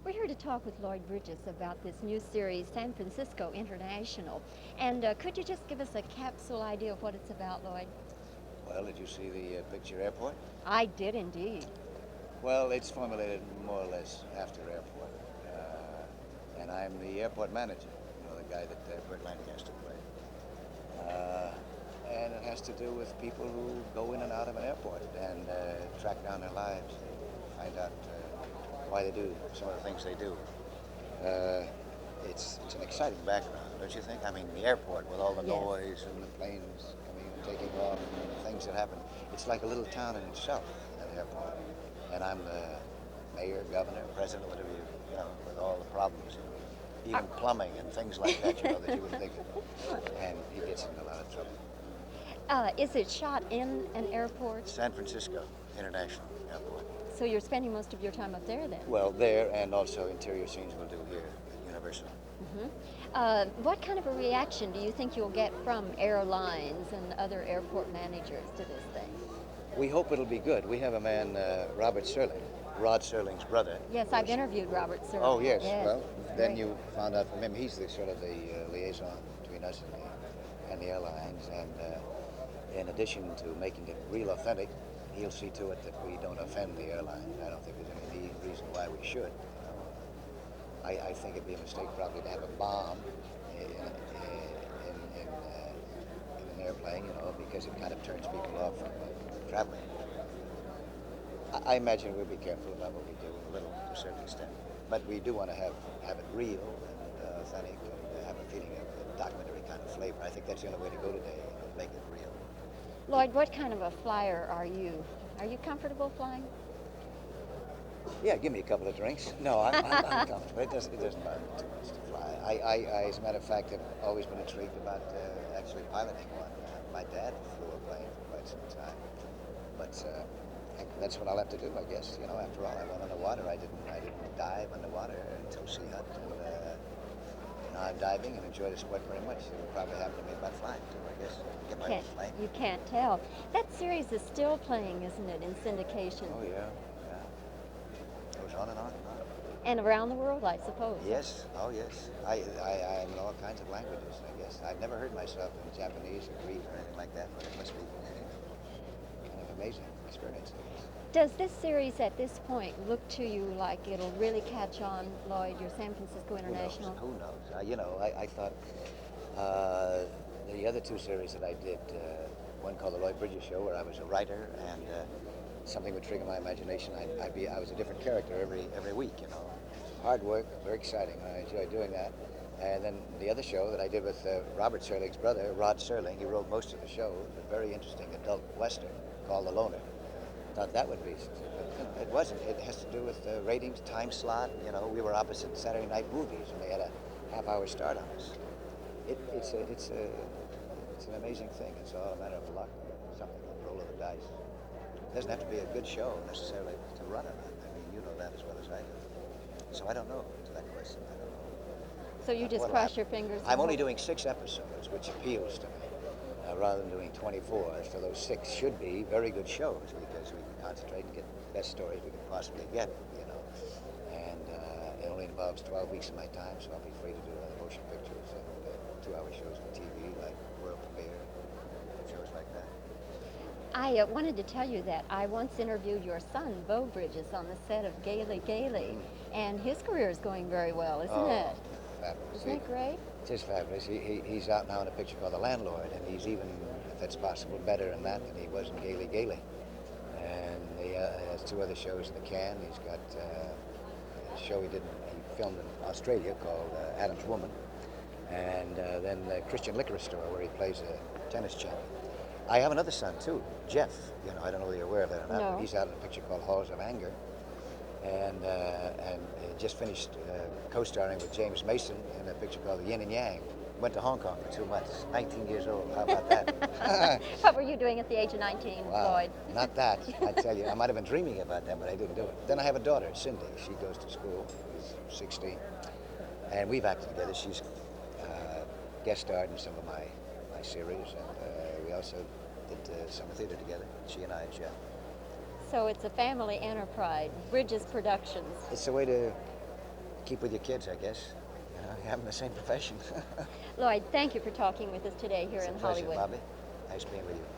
We're here to talk with Lloyd Bridges about this new series, San Francisco International. And could you just give us a capsule idea of what it's about, Lloyd? Well, did you see the picture airport? I did indeed. Well, it's formulated more or less after airport. And I'm the airport manager, the guy that Burt Lancaster played. And it has to do with people who go in and out of an airport and track down their lives, find out why they do some of the things they do. It's an exciting background, don't you think? I mean, the airport with all the Yes. noise and the planes coming and taking off and the things that happen. It's like a little town in itself, that airport. And I'm the mayor, governor, president, whatever with all the problems, even plumbing and things like that, that you would think of. And he gets in a lot of trouble. Is it shot in an airport? San Francisco International Airport. So you're spending most of your time up there then? Well, there, and also interior scenes we'll do here at Universal. What kind of a reaction do you think you'll get from airlines and other airport managers to this thing? We hope it'll be good. We have a man, Robert Serling, Rod Serling's brother. Yes, I've interviewed Robert Serling. Oh, yes. Yes. Well, then Great. you found out from him, he's the sort of the liaison between us and the airlines. And in addition to making it real authentic, he'll see to it that we don't offend the airlines. I don't think there's any reason why we should. I think it'd be a mistake probably to have a bomb in an airplane, because it kind of turns people off from traveling. I imagine we'll be careful about what we do, a little to a certain extent. But we do want to have it real and authentic and have a feeling of a documentary kind of flavor. I think that's the only way to go today, make it real. Lloyd, what kind of a flyer are you? Are you comfortable flying? Yeah, give me a couple of drinks. No, I'm comfortable. It doesn't bother me too much to fly. I, as a matter of fact, have always been intrigued about actually piloting one. My dad flew a plane for quite some time. But that's what I'll have to do, I guess. After all, I went underwater. I didn't dive underwater until sea hut. And now I'm diving and enjoy the sport very much. It will probably happen to me about flying, too, I guess. Get my own plane. You can't tell. That series is still playing, isn't it, in syndication? Oh, yeah. Goes on and on and on. And around the world, I suppose. Yes. Oh, yes. I'm in all kinds of languages, I guess. I've never heard myself in Japanese or Greek or anything like that, but it must be kind of amazing experience. Does this series at this point look to you like it'll really catch on, Lloyd, your San Francisco International? Who knows? I thought the other two series that I did, one called The Lloyd Bridges Show, where I was a writer, and something would trigger my imagination. I was a different character every week, Hard work, very exciting. I enjoyed doing that. And then the other show that I did with Robert Serling's brother, Rod Serling, he wrote most of the show, a very interesting adult western called The Loner. Thought that would be, but it wasn't. It has to do with the ratings, time slot. We were opposite Saturday night movies, and they had a half-hour start on us. It's an amazing thing. It's all a matter of luck, something, a roll of the dice. It doesn't have to be a good show necessarily to run it. I mean, you know that as well as I do. So I don't know to that question. I don't know. So you just cross your fingers? I'm only doing 6 episodes, which appeals to me, rather than doing 24. So those 6 should be very good shows because we can concentrate and get the best stories we can possibly get, And it only involves 12 weeks of my time, so I'll be free to do other motion pictures and 2-hour shows on TV, like World Premiere, shows like that. I wanted to tell you that I once interviewed your son, Beau Bridges, on the set of Gaily Gaily, and his career is going very well, isn't it? Fabulous. Isn't it great? It is fabulous. He's out now in a picture called The Landlord, and he's even, if that's possible, better in that than he was in Gaily Gaily. And he has 2 other shows in the can. He's got a show he filmed in Australia called Adam's Woman, and then the Christian Liquor Store, where he plays a tennis champion. I have another son, too, Jeff. I don't know whether you're aware of that or not, but he's out in a picture called Halls of Anger. And he just finished co-starring with James Mason in a picture called The Yin and Yang. Went to Hong Kong for 2 months, 19 years old. How about that? What were you doing at the age of 19, Wow, Lloyd? not that, I tell you. I might have been dreaming about that, but I didn't do it. Then I have a daughter, Cindy. She goes to school. She's 16. And we've acted together. She's guest starred in some of my series, and we also did summer theater together, she and I and Jeff. So it's a family enterprise, Bridges Productions. It's a way to keep with your kids, I guess. You know, you're having the same profession. Lloyd, thank you for talking with us today here It's a in pleasure, Hollywood. Bobbie. Nice being with you.